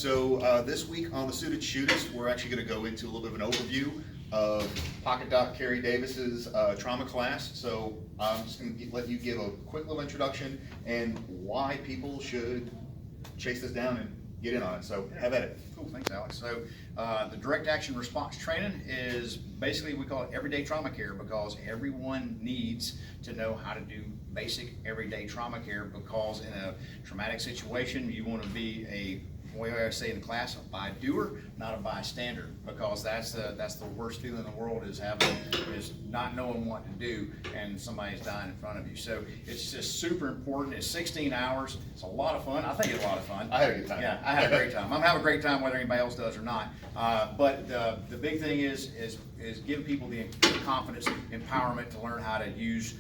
So this week on the Suited Shooters, we're actually going to go into a little bit of an overview of Pocket Doc Kerry Davis's trauma class. So I'm just going to let you give a quick little introduction and why people should chase this down and get in on it. So have at it. Cool, thanks Alex. So the direct action response training is basically, we call it everyday trauma care, because everyone needs to know how to do basic everyday trauma care, because in a traumatic situation you want to be a, the way I say in class, a by-doer, not a bystander, because that's the worst feeling in the world, is not knowing what to do and somebody's dying in front of you. So it's just super important. It's 16 hours. It's a lot of fun. I think it's a lot of fun. I had a good time. Yeah, I had a great time. I'm having a great time whether anybody else does or not. But the big thing is give people the confidence, empowerment to learn how to use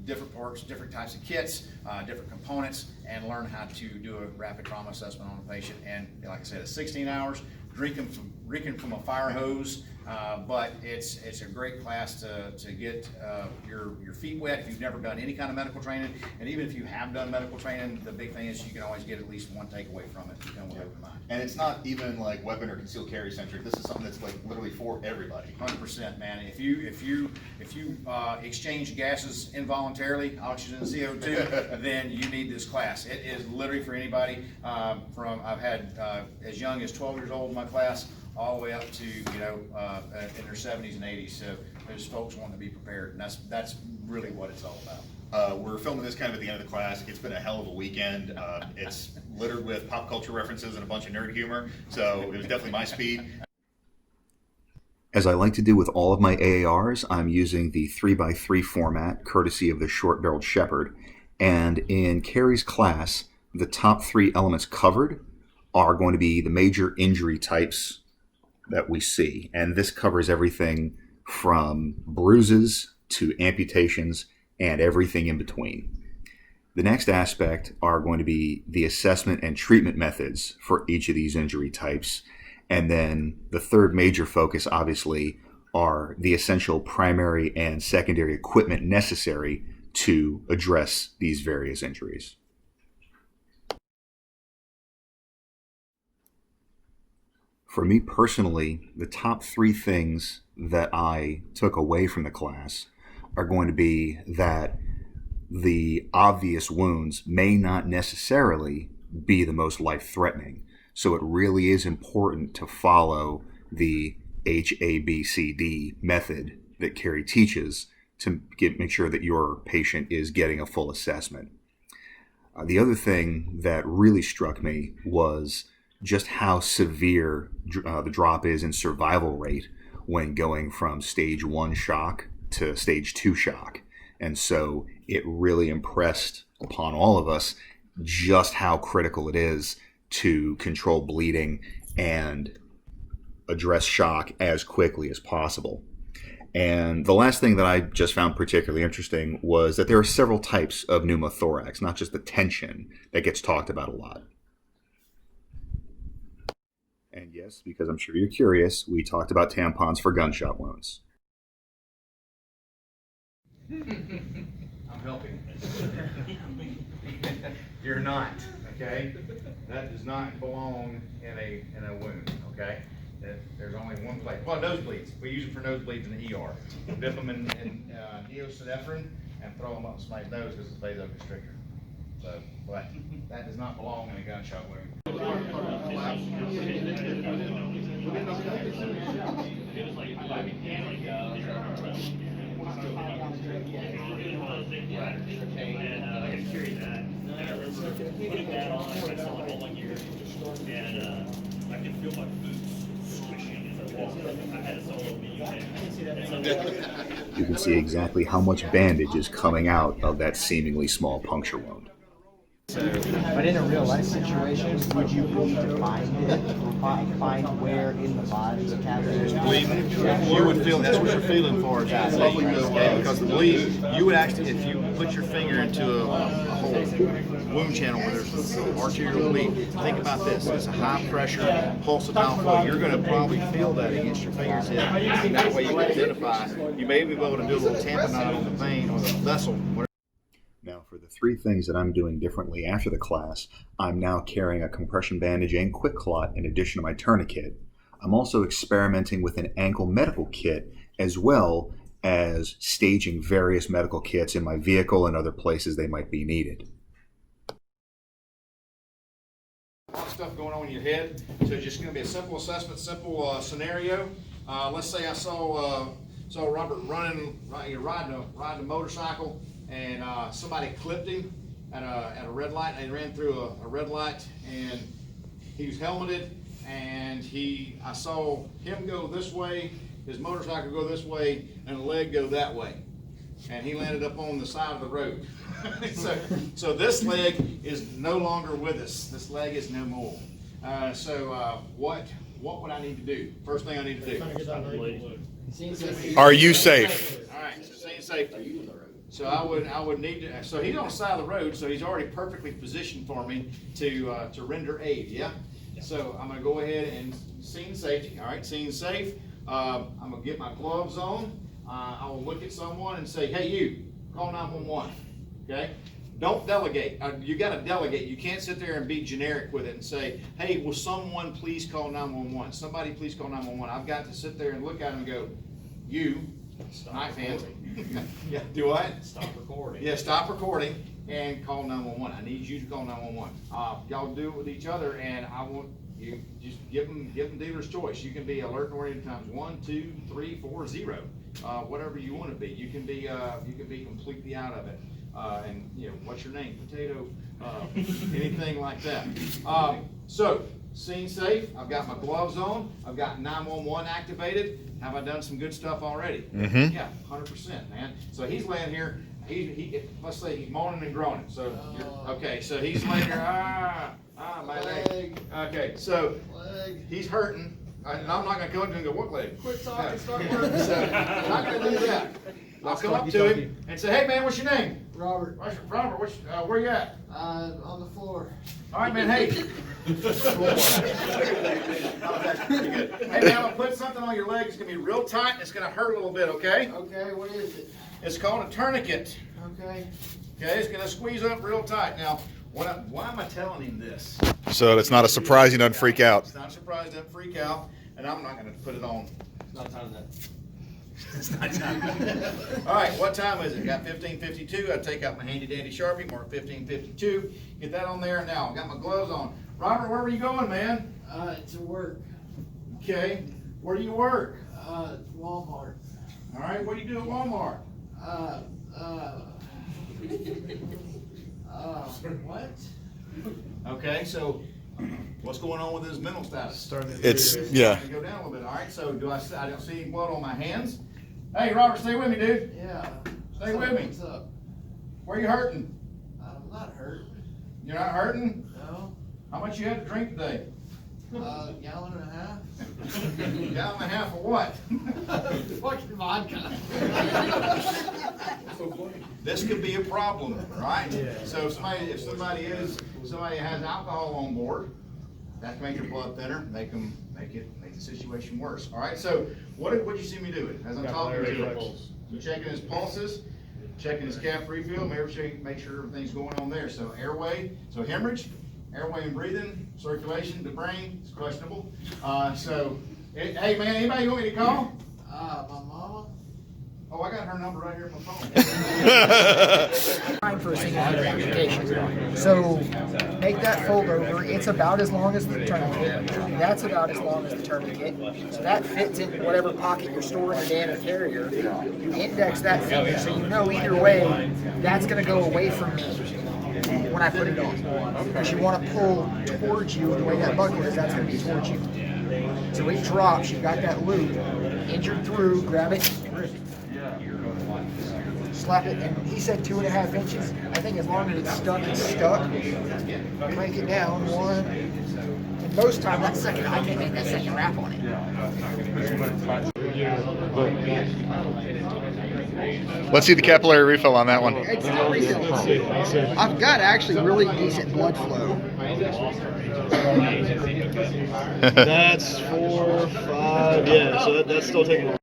different parts, different types of kits, different components, and learn how to do a rapid trauma assessment on a patient. And like I said, it's 16 hours, drinking from a fire hose, but it's a great class to get your feet wet if you've never done any kind of medical training. And even if you have done medical training, the big thing is you can always get at least one takeaway from it. You come with open mind. And it's not even like weapon or concealed carry centric. This is something that's like literally for everybody. 100%, man. If you exchange gases involuntarily, oxygen and CO2, then you need this class. It is literally for anybody. I've had as young as 12 years old in my class, all the way up to in their 70s and 80s. So those folks want to be prepared, and that's really what it's all about. We're filming this kind of at the end of the class. It's been a hell of a weekend. It's littered with pop culture references and a bunch of nerd humor, so it was definitely my speed. As I like to do with all of my AARs, I'm using the 3x3 format, courtesy of the short-barreled Shepherd. And in Kerry's class, the top 3 elements covered are going to be the major injury types that we see. And this covers everything from bruises to amputations and everything in between. The next aspect are going to be the assessment and treatment methods for each of these injury types. And then the third major focus, obviously, are the essential primary and secondary equipment necessary to address these various injuries. For me personally, the top 3 things that I took away from the class are going to be that the obvious wounds may not necessarily be the most life-threatening. So it really is important to follow the HABCD method that Kerry teaches to make sure that your patient is getting a full assessment. The other thing that really struck me was just how severe the drop is in survival rate when going from stage 1 shock to stage 2 shock. And so it really impressed upon all of us just how critical it is to control bleeding and address shock as quickly as possible. And the last thing that I just found particularly interesting was that there are several types of pneumothorax, not just the tension that gets talked about a lot. And yes, because I'm sure you're curious, we talked about tampons for gunshot wounds. I'm helping. You're not, okay? That does not belong in a wound, okay? There's only one place. Well, nosebleeds. We use them for nosebleeds in the ER. We'll dip them in neosinephrine and throw them up somebody's nose because it's a vasoconstrictor. So, but that does not belong in a gunshot wound. I can feel my boots squishing as I walk. I had a solo You can see exactly how much bandage is coming out of that seemingly small puncture wound. But in a real life situation, would you need to find where in the body the catheter is bleeding? You would feel that's what you're feeling for. Because the bleed, you would actually, if you put your finger into a whole wound channel where there's arterial bleed, think about this. It's a high pressure pulsatile flow. You're going to probably feel that against your fingertip. And that way you can identify. You may be able to do a little tamponade on the vein or the vessel. Now, for the 3 things that I'm doing differently after the class, I'm now carrying a compression bandage and quick clot in addition to my tourniquet. I'm also experimenting with an ankle medical kit as well as staging various medical kits in my vehicle and other places they might be needed. A lot of stuff going on in your head, so it's just going to be a simple assessment, simple scenario. Let's say I saw Robert riding a motorcycle, and somebody clipped him at a red light. They ran through a red light, and he was helmeted, and I saw him go this way, his motorcycle go this way, and the leg go that way, and he landed up on the side of the road. So this leg is no longer with us. This leg is no more. What would I need to do? First thing I need to do. Are you safe? All right, so saying safety. So I would need to. So he's on the side of the road, so he's already perfectly positioned for me to render aid. Yeah. So I'm gonna go ahead and scene safety. All right, scene safe. I'm gonna get my gloves on. I will look at someone and say, "Hey, you, call 911." Okay. Don't delegate. You got to delegate. You can't sit there and be generic with it and say, "Hey, will someone please call 911? Somebody please call 911." I've got to sit there and look at them and go, "You, knife hands." Yeah. Do what? Stop recording. Yeah. Stop recording and call 911. I need you to call 911. Y'all do it with each other, and I want you just give them dealer's choice. You can be alert and oriented times 1, 2, 3, 4, 0, whatever you want to be. You can be completely out of it. And what's your name? Potato, anything like that. So, scene safe. I've got my gloves on. I've got 911 activated. Have I done some good stuff already? Mm-hmm. Yeah, 100%, man. So he's laying here. Let's say he's moaning and groaning. So, okay. So he's laying here. My leg. Okay. So he's hurting. And I'm not going to go into and go, "What leg?" Quit talking, start working. So I'm not going to do that. I'll come up to him and say, "Hey, man, what's your name?" Robert, Robert, where you at? on the floor. All right, man, hey. That's pretty good. Hey, man, I'm going to put something on your leg. It's going to be real tight, and it's going to hurt a little bit, okay? Okay, what is it? It's called a tourniquet. Okay. Okay, it's going to squeeze up real tight. Now, why am I telling him this? So it's not a surprise he doesn't freak out. It's not a surprise, doesn't freak out, and I'm not going to put it on. It's not time that. It's not time. All right, what time is it? Got 15:52. I take out my handy dandy Sharpie, mark 15:52. Get that on there now. Got my gloves on. Robert, where were you going, man? To work. Okay. Where do you work? Walmart. All right. What do you do at Walmart? What? Okay. So, what's going on with his mental status? It's, yeah. Go down a little bit. All right. So, I don't see any blood on my hands. Hey, Robert, stay with me, dude. Yeah. Stay with me. What's up? Where you hurting? I'm not hurt. You're not hurting? No. How much you had to drink today? Gallon and a half. Gallon and a half of what? Fucking vodka. This could be a problem, right? So if somebody has alcohol on board, that can make your blood thinner, make the situation worse. All right. So what you see me doing as I'm talking to you? I'm checking his pulses, checking his cap refill, make sure everything's going on there. So airway, so hemorrhage, airway and breathing, circulation, the brain is questionable. Hey man, anybody you want me to call? My mama. Oh, I got her number right here on my phone. Time for a single application. So make that fold over. It's about as long as the tourniquet. That's about as long as the tourniquet. So that fits in whatever pocket you're storing your damn carrier. You index that finger so you know either way that's going to go away from me when I put it on. Because you want to pull towards you the way that buckle is, that's going to be towards you. So it drops, you got that loop, injured through, grab it, slap it, and he said 2.5 inches. I think as long as it's stuck, it's stuck. Crank it down, one. And most time, I can make that second wrap on it. Let's see the capillary refill on that one. It's not refill. I've got actually really decent blood flow. That's 4, 5, yeah, so that's still taking.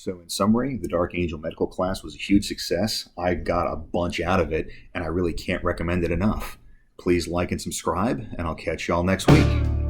So in summary, the Dark Angel medical class was a huge success. I got a bunch out of it, and I really can't recommend it enough. Please like and subscribe, and I'll catch y'all next week.